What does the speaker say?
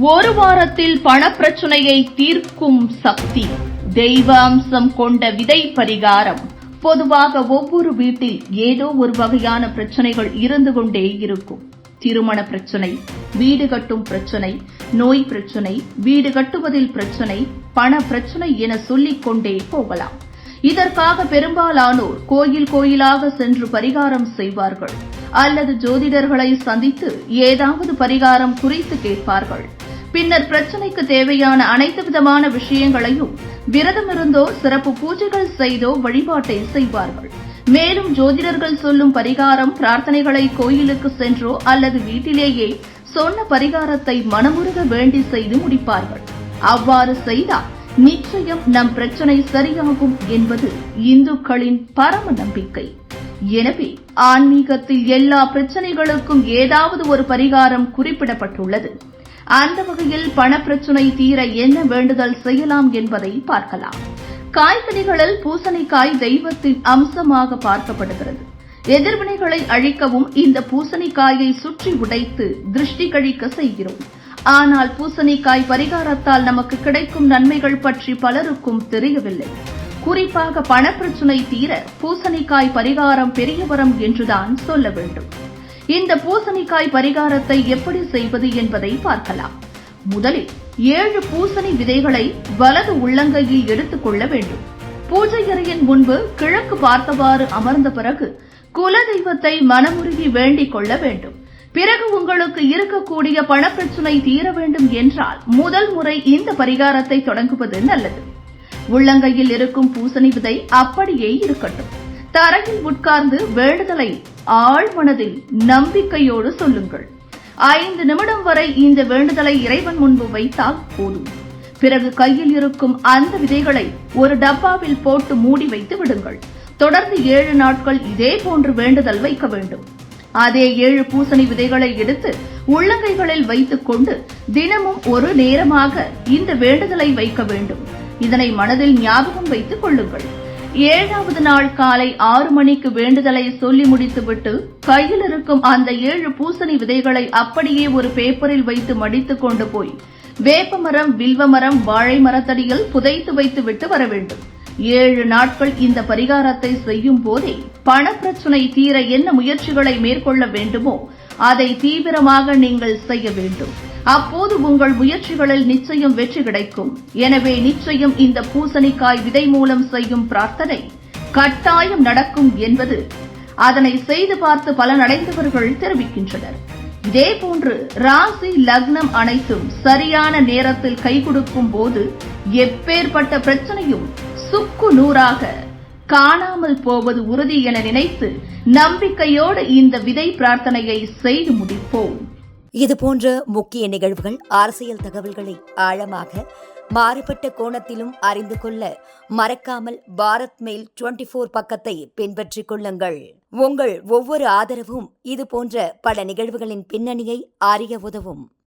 ஒரு வாரத்தில் பணப்பிரச்சனையை தீர்க்கும் சக்தி தெய்வ அம்சம் கொண்ட விதை பரிகாரம். பொதுவாக ஒவ்வொரு வீட்டில் ஏதோ ஒரு வகையான பிரச்சனைகள் இருந்து கொண்டே இருக்கும். திருமண பிரச்சனை, வீடு கட்டும் பிரச்சனை, நோய் பிரச்சனை, வீடு கட்டுவதில் பிரச்சனை, பண பிரச்சனை என சொல்லிக் கொண்டே போகலாம். இதற்காக பெரும்பாலானோர் கோயில் கோயிலாக சென்று பரிகாரம் செய்வார்கள் அல்லது ஜோதிடர்களை சந்தித்து ஏதாவது பரிகாரம் குறித்து கேட்பார்கள். பின்னர் பிரச்சனைக்கு தேவையான அனைத்து விதமான விஷயங்களையும் விரதமிருந்தோ சிறப்பு பூஜைகள் செய்தோ வழிபாட்டை செய்வார்கள். மேலும் ஜோதிடர்கள் சொல்லும் பரிகாரம் பிரார்த்தனைகளை கோயிலுக்கு சென்றோ அல்லது வீட்டிலேயே சொன்ன பரிகாரத்தை மனமுருக வேண்டி செய்து முடிப்பார்கள். அவ்வாறு செய்தால் நிச்சயம் நம் பிரச்சனை சரியாகும் என்பது இந்துக்களின் பரம நம்பிக்கை. எனவே ஆன்மீகத்தில் எல்லா பிரச்சனைகளுக்கும் ஏதாவது ஒரு பரிகாரம் குறிப்பிடப்பட்டுள்ளது. அந்த வகையில் பணப்பிரச்சனை தீர என்ன வேண்டுதல் செய்யலாம் என்பதை பார்க்கலாம். காய்கனிகளில் பூசணிக்காய் தெய்வத்தின் அம்சமாக பார்க்கப்படுகிறது. எதிர்வினைகளை அழிக்கவும் இந்த பூசணிக்காயை சுற்றி உடைத்து திருஷ்டி கழிக்க செய்கிறோம். ஆனால் பூசணிக்காய் பரிகாரத்தால் நமக்கு கிடைக்கும் நன்மைகள் பற்றி பலருக்கும் தெரியவில்லை. குறிப்பாக பணப்பிரச்சனை தீர பூசணிக்காய் பரிகாரம் பெரிய வரம் என்றுதான் சொல்ல வேண்டும். இந்த பூசணிக்காய் பரிகாரத்தை எப்படி செய்வது என்பதை பார்க்கலாம். முதலில் 7 பூசணி விதைகளை வலது உள்ளங்கையில் எடுத்துக் கொள்ள வேண்டும். பூஜை அறையின் முன்பு கிழக்கு பார்த்தவாறு அமர்ந்த பிறகு குலதெய்வத்தை மனமுருகி வேண்டிக் கொள்ள வேண்டும். பிறகு உங்களுக்கு இருக்கக்கூடிய பணப்பிரச்சனை தீர வேண்டும் என்றால் முதல் முறை இந்த பரிகாரத்தை தொடங்குவது நல்லது. உள்ளங்கையில் இருக்கும் பூசணி விதை அப்படியே இருக்கட்டும். தரையில் உட்கார்ந்து வேண்டுதலை ஆழ்மனதில் நம்பிக்கையோடு சொல்லுங்கள். 5 நிமிடம் வரை இந்த வேண்டுதலை இறைவன் முன்பு வைத்தால் போதும். பிறகு கையில் இருக்கும் அந்த விதைகளை ஒரு டப்பாவில் போட்டு மூடி வைத்து விடுங்கள். தொடர்ந்து 7 நாட்கள் இதே போன்று வேண்டுதல் வைக்க வேண்டும். அதே 7 பூசணி விதைகளை எடுத்து உள்ளங்கைகளில் வைத்துக் கொண்டு தினமும் ஒரு நேரமாக இந்த வேண்டுதலை வைக்க வேண்டும். இதனை மனதில் ஞாபகம் வைத்துக் கொள்ளுங்கள். 7வது நாள் காலை 6 மணிக்கு வேண்டுதலை சொல்லி முடித்துவிட்டு கையில் இருக்கும் அந்த 7 பூசணி விதைகளை அப்படியே ஒரு பேப்பரில் வைத்து மடித்துக் கொண்டு போய் வேப்பமரம், வில்வமரம், வாழை மரத்தடியில் புதைத்து வைத்து விட்டு வர வேண்டும். 7 நாட்கள் இந்த பரிகாரத்தை செய்யும் போதே பணப்பிரச்சனை தீர என்ன முயற்சிகளை மேற்கொள்ள வேண்டுமோ அதை தீவிரமாக நீங்கள் செய்ய வேண்டும். அப்போது உங்கள் முயற்சிகளில் நிச்சயம் வெற்றி கிடைக்கும். எனவே நிச்சயம் இந்த பூசணிக்காய் விதை மூலம் செய்யும் பிரார்த்தனை கட்டாயம் நடக்கும் என்பது அதனை செய்து பார்த்து பலனடைந்தவர்கள் தெரிவிக்கின்றனர். இதேபோன்று ராசி, லக்னம் அனைத்தும் சரியான நேரத்தில் கை கொடுக்கும் போது எப்பேற்பட்ட பிரச்சனையும் சுக்கு நூறாக காணாமல் போவது உறுதி என நினைத்து நம்பிக்கையோடு இந்த விதை பிரார்த்தனையை செய்து முடிப்போம். இதுபோன்ற முக்கிய நிகழ்வுகள், அரசியல் தகவல்களை ஆழமாக மாறுபட்ட கோணத்திலும் அறிந்து கொள்ள மறக்காமல் பாரத் மெயில் 24 பக்கத்தை பின்பற்றிக் கொள்ளுங்கள். உங்கள் ஒவ்வொரு ஆதரவும் இதுபோன்ற பல நிகழ்வுகளின் பின்னணியை அறிய உதவும்.